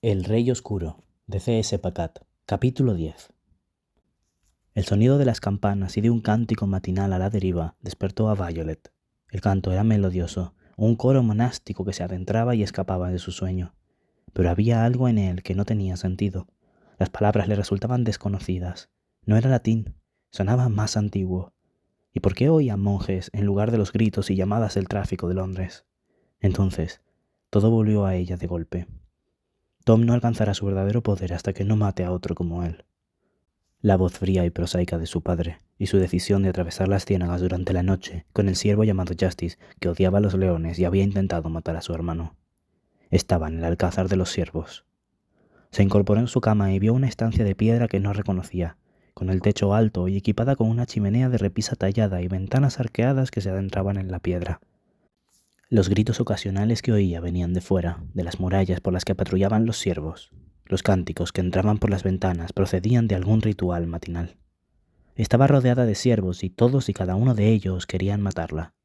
El Rey Oscuro, de C.S. Pacat, capítulo 10. El sonido de las campanas y de un cántico matinal a la deriva despertó a Violet. El canto era melodioso, un coro monástico que se adentraba y escapaba de su sueño. Pero había algo en él que no tenía sentido. Las palabras le resultaban desconocidas. No era latín, sonaba más antiguo. ¿Y por qué oía monjes en lugar de los gritos y llamadas del tráfico de Londres? Entonces, todo volvió a ella de golpe. Tom no alcanzará su verdadero poder hasta que no mate a otro como él. La voz fría y prosaica de su padre, y su decisión de atravesar las ciénagas durante la noche con el siervo llamado Justice, que odiaba a los leones y había intentado matar a su hermano. Estaba en el alcázar de los siervos. Se incorporó en su cama y vio una estancia de piedra que no reconocía, con el techo alto y equipada con una chimenea de repisa tallada y ventanas arqueadas que se adentraban en la piedra. Los gritos ocasionales que oía venían de fuera, de las murallas por las que patrullaban los siervos. Los cánticos que entraban por las ventanas procedían de algún ritual matinal. Estaba rodeada de siervos y todos y cada uno de ellos querían matarla.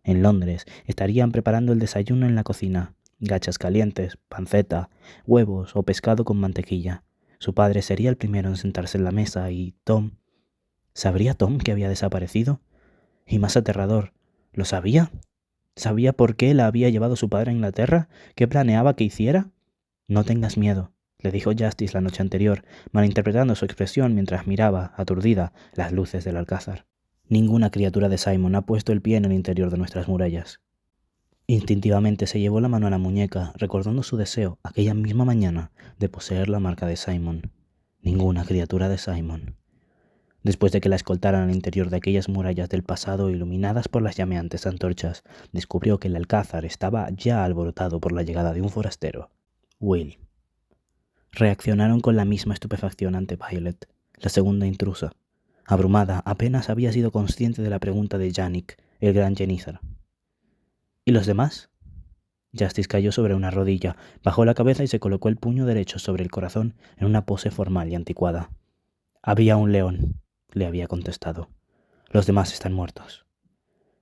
En Londres estarían preparando el desayuno en la cocina, gachas calientes, panceta, huevos o pescado con mantequilla. Su padre sería el primero en sentarse en la mesa y Tom... ¿Sabría Tom que había desaparecido? Y más aterrador, ¿lo sabía? ¿Sabía por qué la había llevado su padre a Inglaterra? ¿Qué planeaba que hiciera? No tengas miedo, le dijo Justice la noche anterior, malinterpretando su expresión mientras miraba, aturdida, las luces del alcázar. Ninguna criatura de Simon ha puesto el pie en el interior de nuestras murallas. Instintivamente se llevó la mano a la muñeca, recordando su deseo, aquella misma mañana, de poseer la marca de Simon. Ninguna criatura de Simon. Después de que la escoltaran al interior de aquellas murallas del pasado iluminadas por las llameantes antorchas, descubrió que el alcázar estaba ya alborotado por la llegada de un forastero, Will. Reaccionaron con la misma estupefacción ante Violet, la segunda intrusa. Abrumada, apenas había sido consciente de la pregunta de Yannick, el gran Genízar. ¿Y los demás? Justice cayó sobre una rodilla, bajó la cabeza y se colocó el puño derecho sobre el corazón en una pose formal y anticuada. Había un león, le había contestado. Los demás están muertos.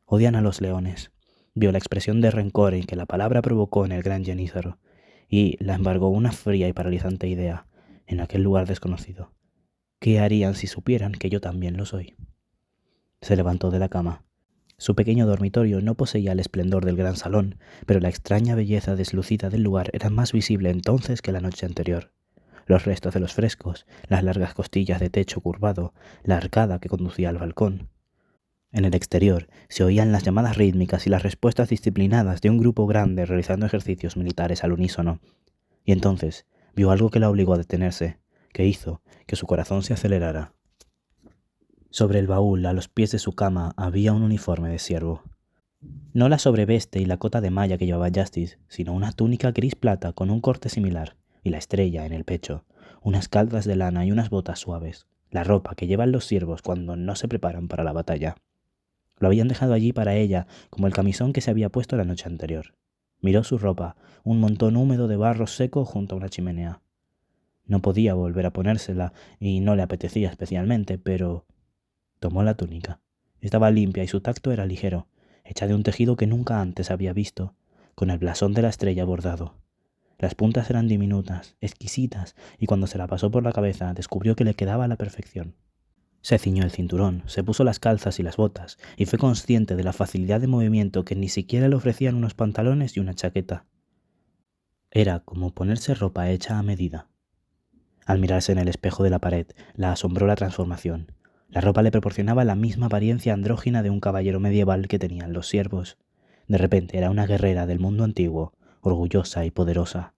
Odian a los leones. Vio la expresión de rencor en que la palabra provocó en el gran Genízaro, y la embargó una fría y paralizante idea, en aquel lugar desconocido. ¿Qué harían si supieran que yo también lo soy? Se levantó de la cama. Su pequeño dormitorio no poseía el esplendor del gran salón, pero la extraña belleza deslucida del lugar era más visible entonces que la noche anterior. Los restos de los frescos, las largas costillas de techo curvado, la arcada que conducía al balcón. En el exterior se oían las llamadas rítmicas y las respuestas disciplinadas de un grupo grande realizando ejercicios militares al unísono. Y entonces vio algo que la obligó a detenerse, que hizo que su corazón se acelerara. Sobre el baúl, a los pies de su cama, había un uniforme de siervo. No la sobreveste y la cota de malla que llevaba Justice, sino una túnica gris plata con un corte similar, y la estrella en el pecho, unas calzas de lana y unas botas suaves, la ropa que llevan los siervos cuando no se preparan para la batalla. Lo habían dejado allí para ella, como el camisón que se había puesto la noche anterior. Miró su ropa, un montón húmedo de barro seco junto a una chimenea. No podía volver a ponérsela y no le apetecía especialmente, pero... Tomó la túnica. Estaba limpia y su tacto era ligero, hecha de un tejido que nunca antes había visto, con el blasón de la estrella bordado. Las puntas eran diminutas, exquisitas, y cuando se la pasó por la cabeza descubrió que le quedaba a la perfección. Se ciñó el cinturón, se puso las calzas y las botas, y fue consciente de la facilidad de movimiento que ni siquiera le ofrecían unos pantalones y una chaqueta. Era como ponerse ropa hecha a medida. Al mirarse en el espejo de la pared, la asombró la transformación. La ropa le proporcionaba la misma apariencia andrógina de un caballero medieval que tenían los siervos. De repente era una guerrera del mundo antiguo, orgullosa y poderosa.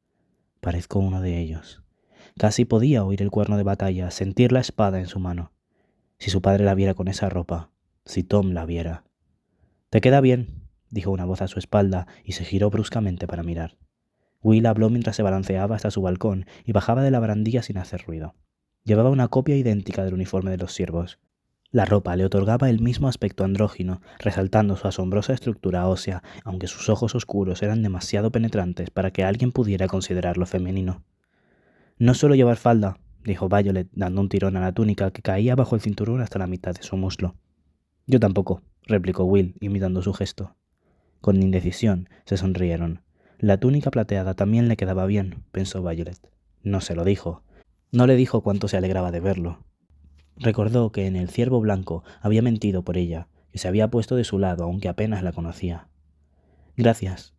Parezco uno de ellos. Casi podía oír el cuerno de batalla, sentir la espada en su mano. Si su padre la viera con esa ropa, si Tom la viera. «Te queda bien», dijo una voz a su espalda y se giró bruscamente para mirar. Will habló mientras se balanceaba hasta su balcón y bajaba de la barandilla sin hacer ruido. Llevaba una copia idéntica del uniforme de los siervos. La ropa le otorgaba el mismo aspecto andrógino, resaltando su asombrosa estructura ósea, aunque sus ojos oscuros eran demasiado penetrantes para que alguien pudiera considerarlo femenino. «No suelo llevar falda», dijo Violet, dando un tirón a la túnica que caía bajo el cinturón hasta la mitad de su muslo. «Yo tampoco», replicó Will, imitando su gesto. Con indecisión se sonrieron. La túnica plateada también le quedaba bien, pensó Violet. No se lo dijo. No le dijo cuánto se alegraba de verlo. Recordó que en el ciervo blanco había mentido por ella, que se había puesto de su lado aunque apenas la conocía. Gracias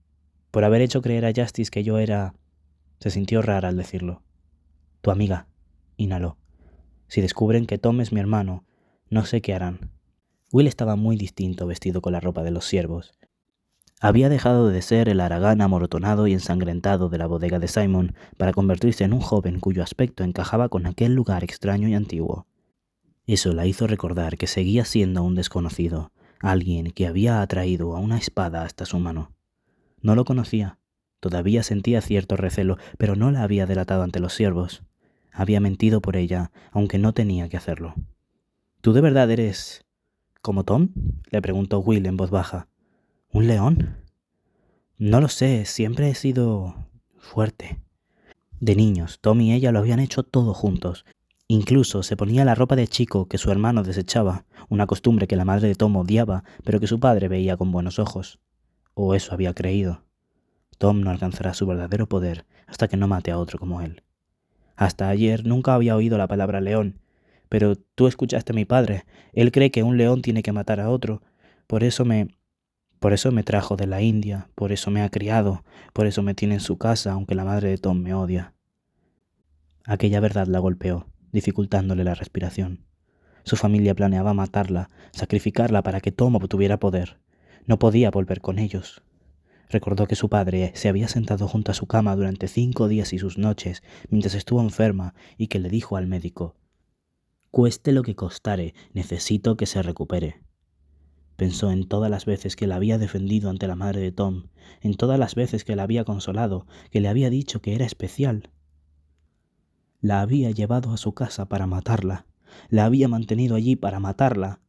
por haber hecho creer a Justice que yo era... Se sintió rara al decirlo. Tu amiga, inhaló. Si descubren que Tom es mi hermano, no sé qué harán. Will estaba muy distinto vestido con la ropa de los siervos. Había dejado de ser el haragán amorotonado y ensangrentado de la bodega de Simon para convertirse en un joven cuyo aspecto encajaba con aquel lugar extraño y antiguo. Eso la hizo recordar que seguía siendo un desconocido, alguien que había atraído a una espada hasta su mano. No lo conocía. Todavía sentía cierto recelo, pero no la había delatado ante los siervos. Había mentido por ella, aunque no tenía que hacerlo. ¿Tú de verdad eres... como Tom?, le preguntó Will en voz baja. ¿Un león? No lo sé, siempre he sido... fuerte. De niños, Tom y ella lo habían hecho todo juntos. Incluso se ponía la ropa de chico que su hermano desechaba, una costumbre que la madre de Tom odiaba, pero que su padre veía con buenos ojos. O eso había creído. Tom no alcanzará su verdadero poder hasta que no mate a otro como él. Hasta ayer nunca había oído la palabra león, pero tú escuchaste a mi padre. Él cree que un león tiene que matar a otro. Por eso me trajo de la India, por eso me ha criado, por eso me tiene en su casa, aunque la madre de Tom me odia. Aquella verdad la golpeó, dificultándole la respiración. Su familia planeaba matarla, sacrificarla para que Tom obtuviera poder. No podía volver con ellos. Recordó que su padre se había sentado junto a su cama durante 5 días y sus noches mientras estuvo enferma y que le dijo al médico: «Cueste lo que costare, necesito que se recupere». Pensó en todas las veces que la había defendido ante la madre de Tom, en todas las veces que la había consolado, que le había dicho que era especial. La había llevado a su casa para matarla, la había mantenido allí para matarla.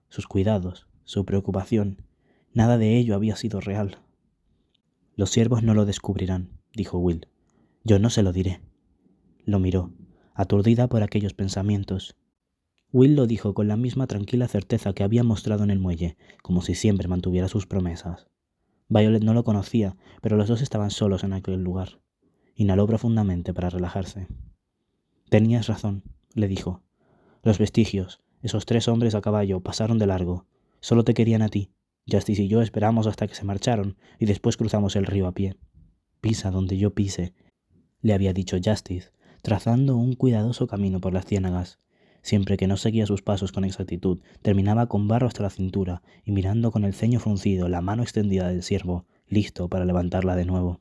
Sus cuidados, su preocupación, nada de ello había sido real. Los siervos no lo descubrirán, dijo Will. Yo no se lo diré. Lo miró, aturdida por aquellos pensamientos. Will lo dijo con la misma tranquila certeza que había mostrado en el muelle, como si siempre mantuviera sus promesas. Violet no lo conocía, pero los dos estaban solos en aquel lugar. Inhaló profundamente para relajarse. Tenías razón, le dijo. Los vestigios, esos 3 hombres a caballo, pasaron de largo. Solo te querían a ti. Justice y yo esperamos hasta que se marcharon y después cruzamos el río a pie. Pisa donde yo pise, le había dicho Justice, trazando un cuidadoso camino por las ciénagas. Siempre que no seguía sus pasos con exactitud, terminaba con barro hasta la cintura y mirando con el ceño fruncido la mano extendida del siervo, listo para levantarla de nuevo.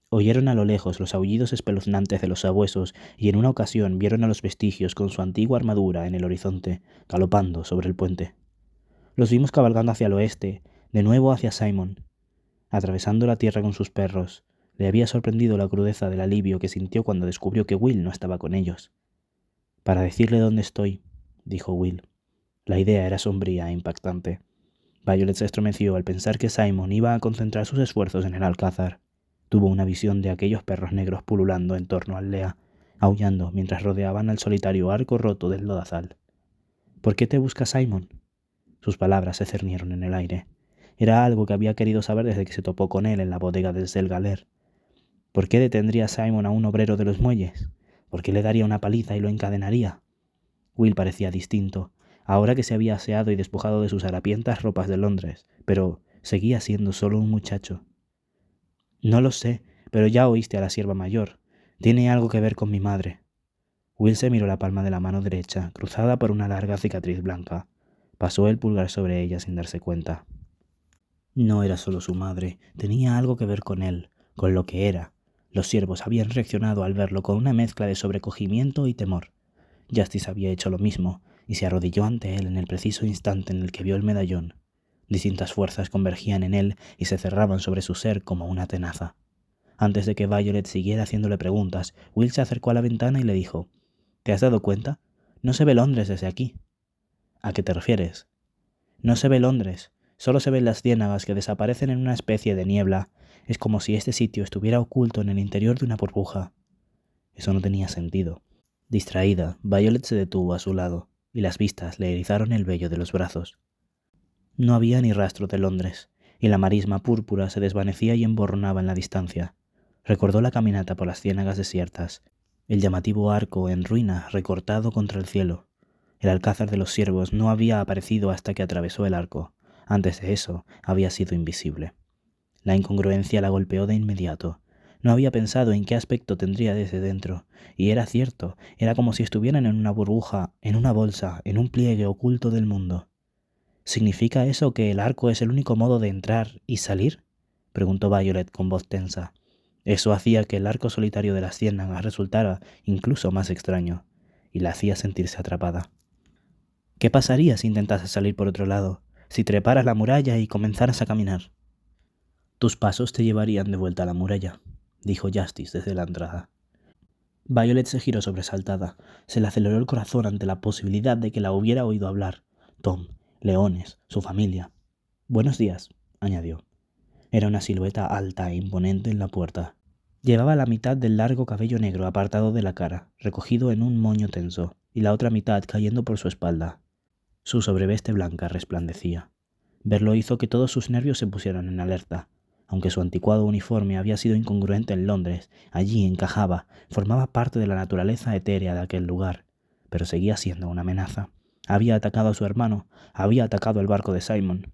Oyeron a lo lejos los aullidos espeluznantes de los sabuesos y en una ocasión vieron a los vestigios con su antigua armadura en el horizonte, galopando sobre el puente. Los vimos cabalgando hacia el oeste, de nuevo hacia Simon, atravesando la tierra con sus perros. Le había sorprendido la crudeza del alivio que sintió cuando descubrió que Will no estaba con ellos. «Para decirle dónde estoy», dijo Will. La idea era sombría e impactante. Violet se estremeció al pensar que Simon iba a concentrar sus esfuerzos en el alcázar. Tuvo una visión de aquellos perros negros pululando en torno al Lea, aullando mientras rodeaban al solitario arco roto del lodazal. «¿Por qué te busca Simon?». Sus palabras se cernieron en el aire. Era algo que había querido saber desde que se topó con él en la bodega del Selgaler. ¿Por qué detendría Simon a un obrero de los muelles? ¿Por qué le daría una paliza y lo encadenaría? Will parecía distinto, ahora que se había aseado y despojado de sus harapientas ropas de Londres, pero seguía siendo solo un muchacho. «No lo sé, pero ya oíste a la sierva mayor. Tiene algo que ver con mi madre». Will se miró la palma de la mano derecha, cruzada por una larga cicatriz blanca. Pasó el pulgar sobre ella sin darse cuenta. No era solo su madre, tenía algo que ver con él, con lo que era. Los siervos habían reaccionado al verlo con una mezcla de sobrecogimiento y temor. Justice había hecho lo mismo, y se arrodilló ante él en el preciso instante en el que vio el medallón. Distintas fuerzas convergían en él y se cerraban sobre su ser como una tenaza. Antes de que Violet siguiera haciéndole preguntas, Will se acercó a la ventana y le dijo: «¿Te has dado cuenta? No se ve Londres desde aquí». «¿A qué te refieres?». «No se ve Londres. Solo se ven las ciénagas que desaparecen en una especie de niebla. Es como si este sitio estuviera oculto en el interior de una burbuja». Eso no tenía sentido. Distraída, Violet se detuvo a su lado, y las vistas le erizaron el vello de los brazos. No había ni rastro de Londres. y la marisma púrpura se desvanecía y emborronaba en la distancia. Recordó la caminata por las ciénagas desiertas, el llamativo arco en ruina recortado contra el cielo. El alcázar de los siervos no había aparecido hasta que atravesó el arco. Antes de eso había sido invisible. La incongruencia la golpeó de inmediato. No había pensado en qué aspecto tendría desde dentro, y era cierto, era como si estuvieran en una burbuja, en una bolsa, en un pliegue oculto del mundo. ¿Significa eso que el arco es el único modo de entrar y salir?, preguntó Violet con voz tensa. Eso hacía que el arco solitario de las ciénagas resultara incluso más extraño, y la hacía sentirse atrapada. ¿Qué pasaría si intentases salir por otro lado, si treparas la muralla y comenzaras a caminar? Tus pasos te llevarían de vuelta a la muralla, dijo Justice desde la entrada. Violet se giró sobresaltada. Se le aceleró el corazón ante la posibilidad de que la hubiera oído hablar. Tom, leones, su familia. Buenos días, añadió. Era una silueta alta e imponente en la puerta. Llevaba la mitad del largo cabello negro apartado de la cara, recogido en un moño tenso, y la otra mitad cayendo por su espalda. Su sobreveste blanca resplandecía. Verlo hizo que todos sus nervios se pusieran en alerta. Aunque su anticuado uniforme había sido incongruente en Londres, allí encajaba, formaba parte de la naturaleza etérea de aquel lugar, pero seguía siendo una amenaza. Había atacado a su hermano, había atacado el barco de Simon.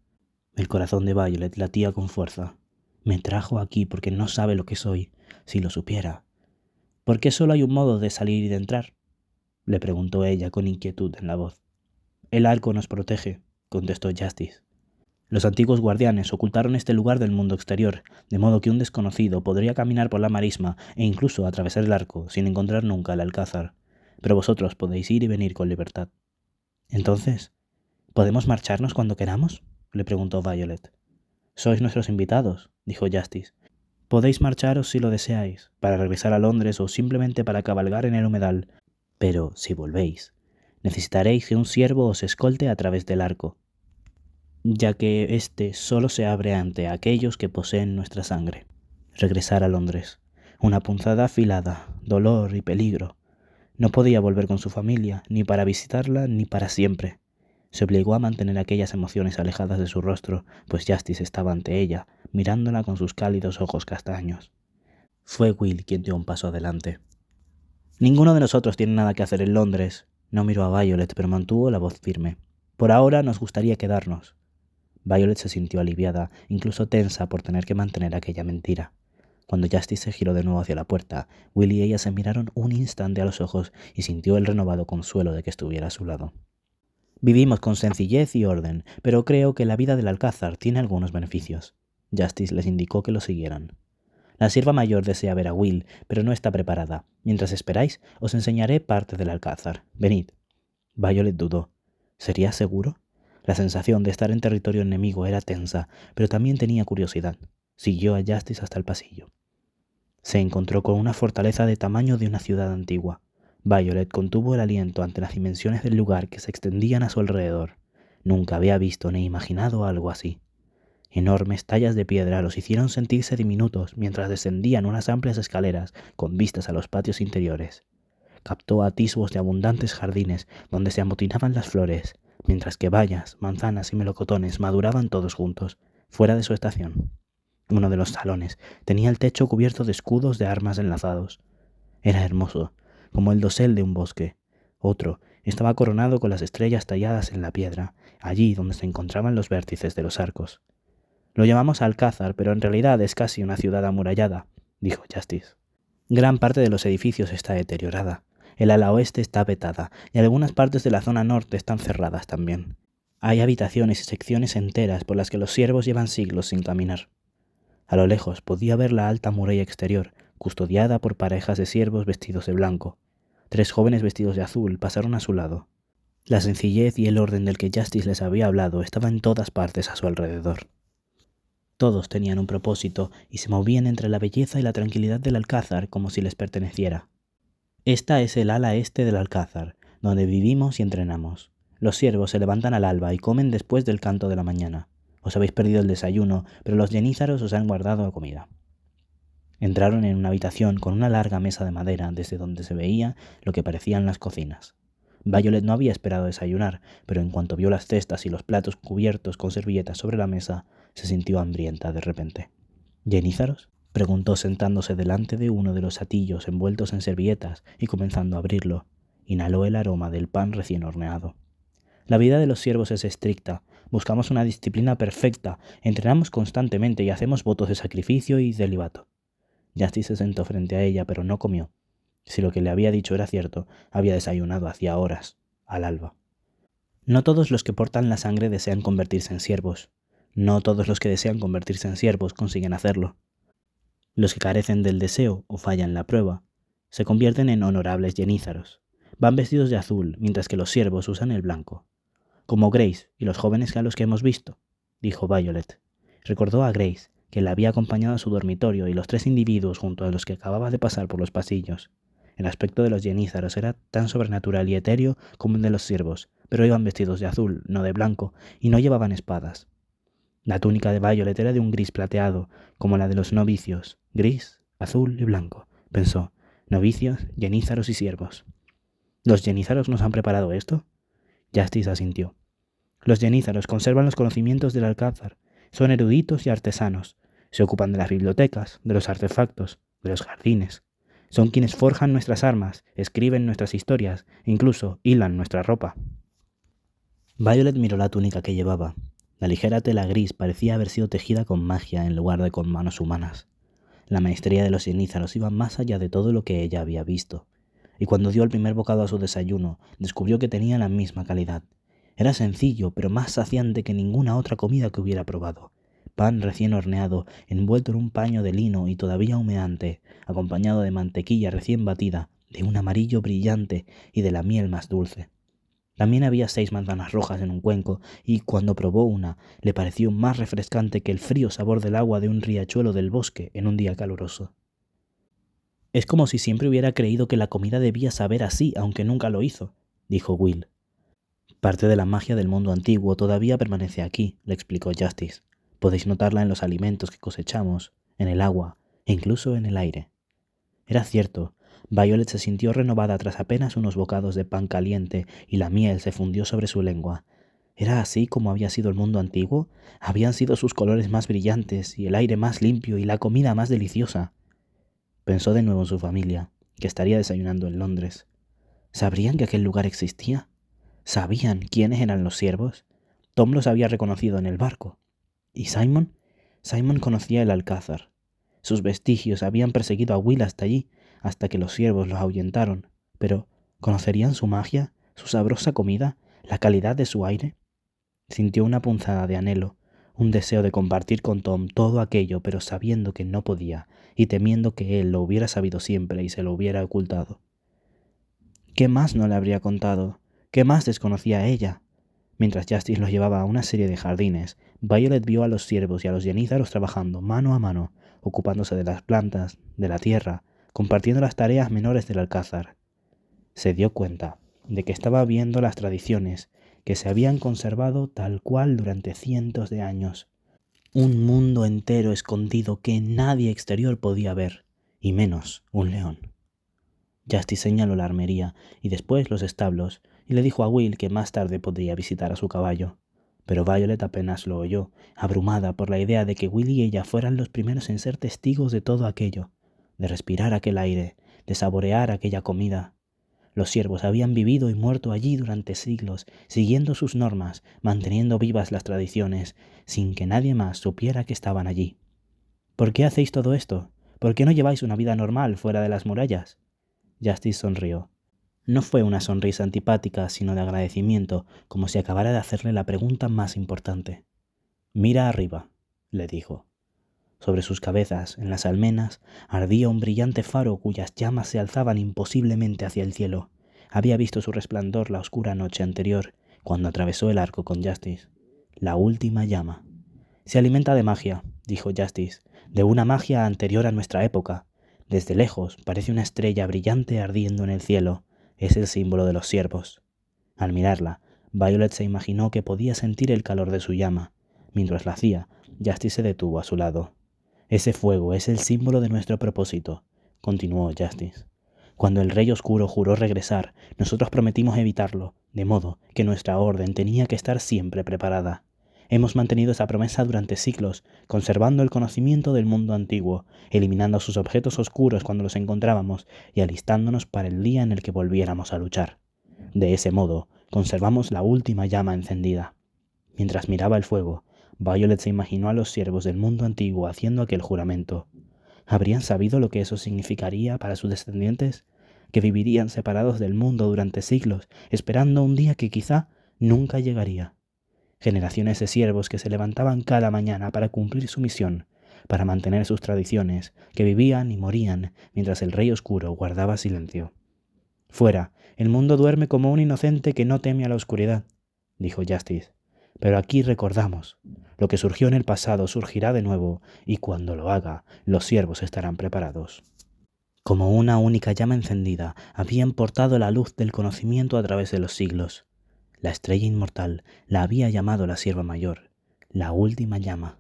El corazón de Violet latía con fuerza. Me trajo aquí porque no sabe lo que soy, si lo supiera. ¿Por qué solo hay un modo de salir y de entrar?, le preguntó ella con inquietud en la voz. El arco nos protege, contestó Justice. Los antiguos guardianes ocultaron este lugar del mundo exterior, de modo que un desconocido podría caminar por la marisma e incluso atravesar el arco sin encontrar nunca el alcázar. Pero vosotros podéis ir y venir con libertad. Entonces, ¿podemos marcharnos cuando queramos?, le preguntó Violet. Sois nuestros invitados, dijo Justice. Podéis marcharos si lo deseáis, para regresar a Londres o simplemente para cabalgar en el humedal. Pero, si volvéis, necesitaréis que un siervo os escolte a través del arco, ya que éste solo se abre ante aquellos que poseen nuestra sangre. Regresar a Londres. Una punzada afilada, dolor y peligro. No podía volver con su familia, ni para visitarla, ni para siempre. Se obligó a mantener aquellas emociones alejadas de su rostro, pues Justice estaba ante ella, mirándola con sus cálidos ojos castaños. Fue Will quien dio un paso adelante. Ninguno de nosotros tiene nada que hacer en Londres. No miró a Violet, pero mantuvo la voz firme. Por ahora nos gustaría quedarnos. Violet se sintió aliviada, incluso tensa por tener que mantener aquella mentira. Cuando Justice se giró de nuevo hacia la puerta, Will y ella se miraron un instante a los ojos y sintió el renovado consuelo de que estuviera a su lado. Vivimos con sencillez y orden, pero creo que la vida del alcázar tiene algunos beneficios. Justice les indicó que lo siguieran. La sierva mayor desea ver a Will, pero no está preparada. Mientras esperáis, os enseñaré parte del alcázar. Venid. Violet dudó. ¿Sería seguro? La sensación de estar en territorio enemigo era tensa, pero también tenía curiosidad. Siguió a Justice hasta el pasillo. Se encontró con una fortaleza de tamaño de una ciudad antigua. Violet contuvo el aliento ante las dimensiones del lugar que se extendían a su alrededor. Nunca había visto ni imaginado algo así. Enormes tallas de piedra los hicieron sentirse diminutos mientras descendían unas amplias escaleras con vistas a los patios interiores. Captó atisbos de abundantes jardines donde se amotinaban las flores, mientras que bayas, manzanas y melocotones maduraban todos juntos, fuera de su estación. Uno de los salones tenía el techo cubierto de escudos de armas enlazados. Era hermoso, como el dosel de un bosque. Otro estaba coronado con las estrellas talladas en la piedra, allí donde se encontraban los vértices de los arcos. Lo llamamos Alcázar, pero en realidad es casi una ciudad amurallada, dijo Justice. Gran parte de los edificios está deteriorada. El ala oeste está vetada y algunas partes de la zona norte están cerradas también. Hay habitaciones y secciones enteras por las que los siervos llevan siglos sin caminar. A lo lejos podía ver la alta muralla exterior, custodiada por parejas de siervos vestidos de blanco. 3 jóvenes vestidos de azul pasaron a su lado. La sencillez y el orden del que Justice les había hablado estaban en todas partes a su alrededor. Todos tenían un propósito y se movían entre la belleza y la tranquilidad del alcázar como si les perteneciera. Esta es el ala este del alcázar, donde vivimos y entrenamos. Los siervos se levantan al alba y comen después del canto de la mañana. Os habéis perdido el desayuno, pero los jenízaros os han guardado la comida. Entraron en una habitación con una larga mesa de madera desde donde se veía lo que parecían las cocinas. Violet no había esperado desayunar, pero en cuanto vio las cestas y los platos cubiertos con servilletas sobre la mesa, se sintió hambrienta de repente. ¿Jenízaros?, preguntó sentándose delante de uno de los atillos envueltos en servilletas y comenzando a abrirlo. Inhaló el aroma del pan recién horneado. La vida de los siervos es estricta. Buscamos una disciplina perfecta, entrenamos constantemente y hacemos votos de sacrificio y celibato. Justice se sentó frente a ella, pero no comió. Si lo que le había dicho era cierto, había desayunado hacía horas, al alba. No todos los que portan la sangre desean convertirse en siervos. No todos los que desean convertirse en siervos consiguen hacerlo. Los que carecen del deseo o fallan la prueba, se convierten en honorables jenízaros. Van vestidos de azul, mientras que los siervos usan el blanco. Como Grace y los jóvenes a los que hemos visto, dijo Violet. Recordó a Grace, que la había acompañado a su dormitorio, y los 3 individuos junto a los que acababa de pasar por los pasillos. El aspecto de los jenízaros era tan sobrenatural y etéreo como el de los siervos, pero iban vestidos de azul, no de blanco, y no llevaban espadas. La túnica de Violet era de un gris plateado, como la de los novicios. Gris, azul y blanco, pensó. Novicios, jenízaros y siervos. ¿Los jenízaros nos han preparado esto? Justice asintió. Los jenízaros conservan los conocimientos del alcázar. Son eruditos y artesanos. Se ocupan de las bibliotecas, de los artefactos, de los jardines. Son quienes forjan nuestras armas, escriben nuestras historias, e incluso hilan nuestra ropa. Violet miró la túnica que llevaba. La ligera tela gris parecía haber sido tejida con magia en lugar de con manos humanas. La maestría de los jenízaros iba más allá de todo lo que ella había visto. Y cuando dio el primer bocado a su desayuno, descubrió que tenía la misma calidad. Era sencillo, pero más saciante que ninguna otra comida que hubiera probado. Pan recién horneado, envuelto en un paño de lino y todavía humeante, acompañado de mantequilla recién batida, de un amarillo brillante y de la miel más dulce. También había 6 manzanas rojas en un cuenco, y cuando probó una, le pareció más refrescante que el frío sabor del agua de un riachuelo del bosque en un día caluroso. Es como si siempre hubiera creído que la comida debía saber así, aunque nunca lo hizo, dijo Will. Parte de la magia del mundo antiguo todavía permanece aquí, le explicó Justice. Podéis notarla en los alimentos que cosechamos, en el agua e incluso en el aire. Era cierto. Violet se sintió renovada tras apenas unos bocados de pan caliente y la miel se fundió sobre su lengua. ¿Era así como había sido el mundo antiguo? ¿Habían sido sus colores más brillantes y el aire más limpio y la comida más deliciosa? Pensó de nuevo en su familia, que estaría desayunando en Londres. ¿Sabrían que aquel lugar existía? ¿Sabían quiénes eran los siervos? Tom los había reconocido en el barco. ¿Y Simon? Simon conocía el alcázar. Sus vestigios habían perseguido a Will hasta allí, hasta que los siervos los ahuyentaron. Pero, ¿conocerían su magia, su sabrosa comida, la calidad de su aire? Sintió una punzada de anhelo, un deseo de compartir con Tom todo aquello, pero sabiendo que no podía, y temiendo que él lo hubiera sabido siempre y se lo hubiera ocultado. ¿Qué más no le habría contado? ¿Qué más desconocía ella? Mientras Justice los llevaba a una serie de jardines, Violet vio a los siervos y a los jenízaros trabajando mano a mano, ocupándose de las plantas, de la tierra, compartiendo las tareas menores del alcázar. Se dio cuenta de que estaba viendo las tradiciones que se habían conservado tal cual durante cientos de años. Un mundo entero escondido que nadie exterior podía ver, y menos un león. Justice señaló la armería y después los establos, y le dijo a Will que más tarde podría visitar a su caballo. Pero Violet apenas lo oyó, abrumada por la idea de que Will y ella fueran los primeros en ser testigos de todo aquello, de respirar aquel aire, de saborear aquella comida. Los siervos habían vivido y muerto allí durante siglos, siguiendo sus normas, manteniendo vivas las tradiciones, sin que nadie más supiera que estaban allí. ¿Por qué hacéis todo esto? ¿Por qué no lleváis una vida normal fuera de las murallas? Justice sonrió. No fue una sonrisa antipática, sino de agradecimiento, como si acabara de hacerle la pregunta más importante. «Mira arriba», le dijo. Sobre sus cabezas, en las almenas, ardía un brillante faro cuyas llamas se alzaban imposiblemente hacia el cielo. Había visto su resplandor la oscura noche anterior, cuando atravesó el arco con Justice. La última llama. «Se alimenta de magia», dijo Justice, «de una magia anterior a nuestra época. Desde lejos parece una estrella brillante ardiendo en el cielo. Es el símbolo de los siervos». Al mirarla, Violet se imaginó que podía sentir el calor de su llama. Mientras la hacía, Justice se detuvo a su lado. «Ese fuego es el símbolo de nuestro propósito», continuó Justice. «Cuando el Rey Oscuro juró regresar, nosotros prometimos evitarlo, de modo que nuestra orden tenía que estar siempre preparada. Hemos mantenido esa promesa durante siglos, conservando el conocimiento del mundo antiguo, eliminando sus objetos oscuros cuando los encontrábamos y alistándonos para el día en el que volviéramos a luchar. De ese modo, conservamos la última llama encendida. Mientras miraba el fuego, Violet se imaginó a los siervos del mundo antiguo haciendo aquel juramento. ¿Habrían sabido lo que eso significaría para sus descendientes? Que vivirían separados del mundo durante siglos, esperando un día que quizá nunca llegaría. Generaciones de siervos que se levantaban cada mañana para cumplir su misión, para mantener sus tradiciones, que vivían y morían mientras el Rey Oscuro guardaba silencio. Fuera, el mundo duerme como un inocente que no teme a la oscuridad, dijo Justice. Pero aquí recordamos, lo que surgió en el pasado surgirá de nuevo, y cuando lo haga, los siervos estarán preparados. Como una única llama encendida, habían portado la luz del conocimiento a través de los siglos. La estrella inmortal la había llamado la sierva mayor, la última llama.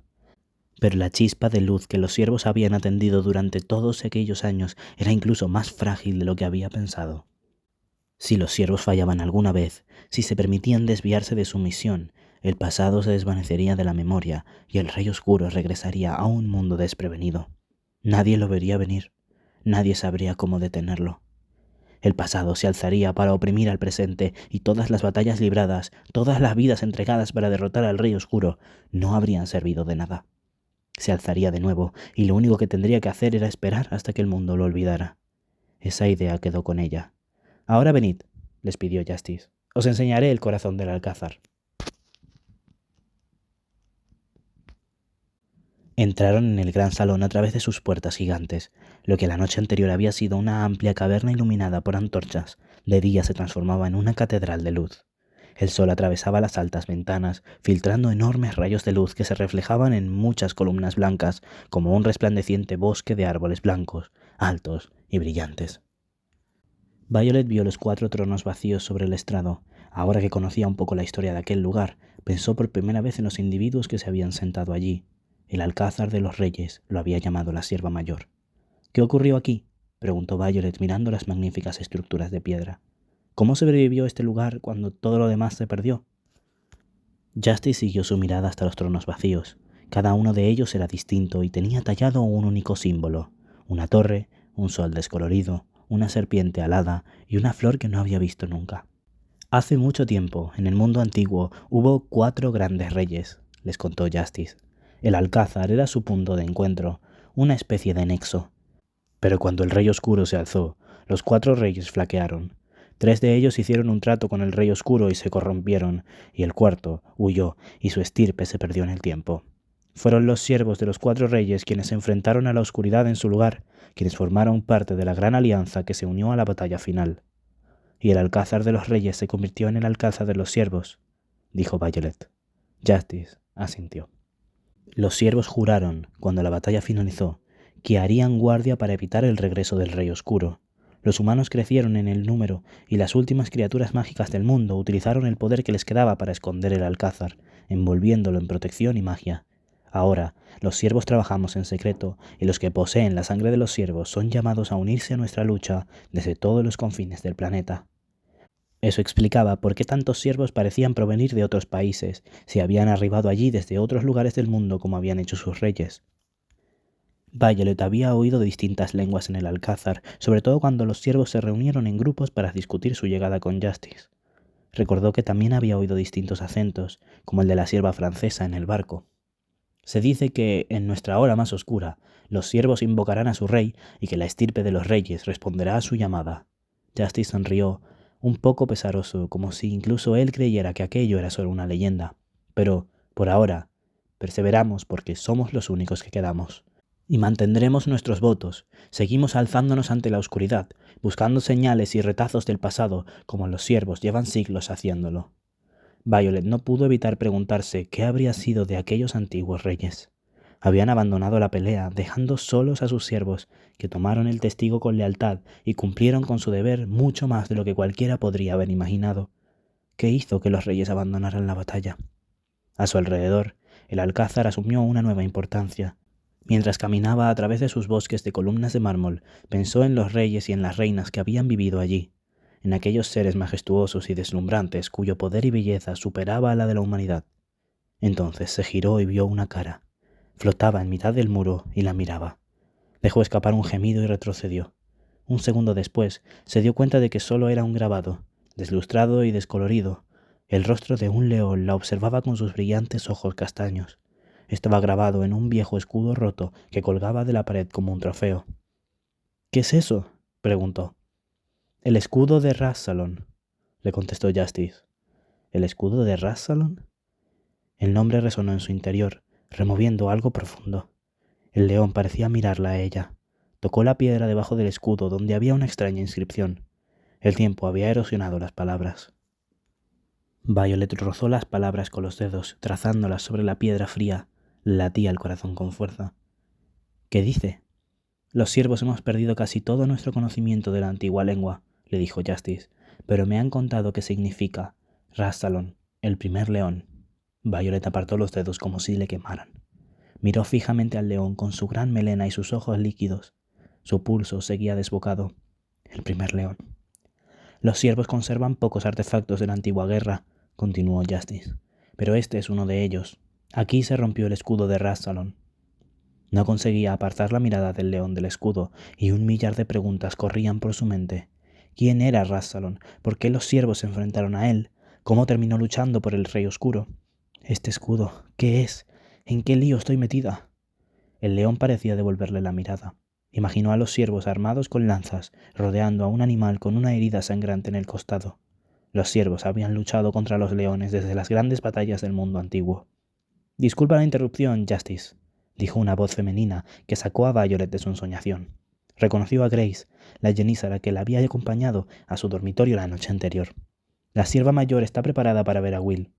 Pero la chispa de luz que los siervos habían atendido durante todos aquellos años era incluso más frágil de lo que había pensado. Si los siervos fallaban alguna vez, si se permitían desviarse de su misión, el pasado se desvanecería de la memoria y el Rey Oscuro regresaría a un mundo desprevenido. Nadie lo vería venir, nadie sabría cómo detenerlo. El pasado se alzaría para oprimir al presente y todas las batallas libradas, todas las vidas entregadas para derrotar al Rey Oscuro, no habrían servido de nada. Se alzaría de nuevo y lo único que tendría que hacer era esperar hasta que el mundo lo olvidara. Esa idea quedó con ella. «Ahora venid», les pidió Justice. «Os enseñaré el corazón del Alcázar». Entraron en el gran salón a través de sus puertas gigantes. Lo que la noche anterior había sido una amplia caverna iluminada por antorchas, de día se transformaba en una catedral de luz. El sol atravesaba las altas ventanas, filtrando enormes rayos de luz que se reflejaban en muchas columnas blancas, como un resplandeciente bosque de árboles blancos, altos y brillantes. Violet vio los 4 tronos vacíos sobre el estrado. Ahora que conocía un poco la historia de aquel lugar, pensó por primera vez en los individuos que se habían sentado allí. El Alcázar de los Reyes lo había llamado la sierva mayor. «¿Qué ocurrió aquí?», preguntó Violet mirando las magníficas estructuras de piedra. «¿Cómo sobrevivió este lugar cuando todo lo demás se perdió?». Justice siguió su mirada hasta los tronos vacíos. Cada uno de ellos era distinto y tenía tallado un único símbolo: una torre, un sol descolorido, una serpiente alada y una flor que no había visto nunca. «Hace mucho tiempo, en el mundo antiguo, hubo 4 grandes reyes», les contó Justice. El Alcázar era su punto de encuentro, una especie de nexo. Pero cuando el Rey Oscuro se alzó, los 4 reyes flaquearon. 3 de ellos hicieron un trato con el Rey Oscuro y se corrompieron, y el 4º huyó y su estirpe se perdió en el tiempo. Fueron los siervos de los 4 reyes quienes se enfrentaron a la oscuridad en su lugar, quienes formaron parte de la gran alianza que se unió a la batalla final. Y el Alcázar de los Reyes se convirtió en el Alcázar de los Siervos, dijo Violet. Justice asintió. Los siervos juraron, cuando la batalla finalizó, que harían guardia para evitar el regreso del Rey Oscuro. Los humanos crecieron en el número y las últimas criaturas mágicas del mundo utilizaron el poder que les quedaba para esconder el Alcázar, envolviéndolo en protección y magia. Ahora, los siervos trabajamos en secreto y los que poseen la sangre de los siervos son llamados a unirse a nuestra lucha desde todos los confines del planeta. Eso explicaba por qué tantos siervos parecían provenir de otros países, si habían arribado allí desde otros lugares del mundo como habían hecho sus reyes. Violet había oído distintas lenguas en el Alcázar, sobre todo cuando los siervos se reunieron en grupos para discutir su llegada con Justice. Recordó que también había oído distintos acentos, como el de la sierva francesa en el barco. Se dice que, en nuestra hora más oscura, los siervos invocarán a su rey y que la estirpe de los reyes responderá a su llamada. Justice sonrió, un poco pesaroso, como si incluso él creyera que aquello era solo una leyenda. Pero, por ahora, perseveramos porque somos los únicos que quedamos. Y mantendremos nuestros votos, seguimos alzándonos ante la oscuridad, buscando señales y retazos del pasado, como los siervos llevan siglos haciéndolo. Violet no pudo evitar preguntarse qué habría sido de aquellos antiguos reyes. Habían abandonado la pelea, dejando solos a sus siervos, que tomaron el testigo con lealtad y cumplieron con su deber mucho más de lo que cualquiera podría haber imaginado. ¿Qué hizo que los reyes abandonaran la batalla? A su alrededor, el Alcázar asumió una nueva importancia. Mientras caminaba a través de sus bosques de columnas de mármol, pensó en los reyes y en las reinas que habían vivido allí, en aquellos seres majestuosos y deslumbrantes cuyo poder y belleza superaba a la de la humanidad. Entonces se giró y vio una cara. Flotaba en mitad del muro y la miraba. Dejó escapar un gemido y retrocedió. Un segundo después se dio cuenta de que solo era un grabado, deslustrado y descolorido. El rostro de un león la observaba con sus brillantes ojos castaños. Estaba grabado en un viejo escudo roto que colgaba de la pared como un trofeo. —¿Qué es eso? —preguntó. —El escudo de Rassalon —le contestó Justice. —¿El escudo de Rassalon? El nombre resonó en su interior, removiendo algo profundo. El león parecía mirarla a ella. Tocó la piedra debajo del escudo donde había una extraña inscripción. El tiempo había erosionado las palabras. Violet rozó las palabras con los dedos, trazándolas sobre la piedra fría. Latía el corazón con fuerza. —¿Qué dice? —Los siervos hemos perdido casi todo nuestro conocimiento de la antigua lengua —le dijo Justice—, pero me han contado que significa Rassalon, el primer león. Violet apartó los dedos como si le quemaran. Miró fijamente al león con su gran melena y sus ojos líquidos. Su pulso seguía desbocado. El primer león. Los siervos conservan pocos artefactos de la antigua guerra, continuó Justice, pero este es uno de ellos. Aquí se rompió el escudo de Rassalon. No conseguía apartar la mirada del león del escudo, y un millar de preguntas corrían por su mente. ¿Quién era Rassalon? ¿Por qué los siervos se enfrentaron a él? ¿Cómo terminó luchando por el Rey Oscuro? Este escudo, ¿qué es? ¿En qué lío estoy metida? El león parecía devolverle la mirada. Imaginó a los siervos armados con lanzas, rodeando a un animal con una herida sangrante en el costado. Los siervos habían luchado contra los leones desde las grandes batallas del mundo antiguo. —Disculpa la interrupción, Justice —dijo una voz femenina que sacó a Violet de su ensoñación. Reconoció a Grace, la jenízara que la había acompañado a su dormitorio la noche anterior. La sierva mayor está preparada para ver a Will.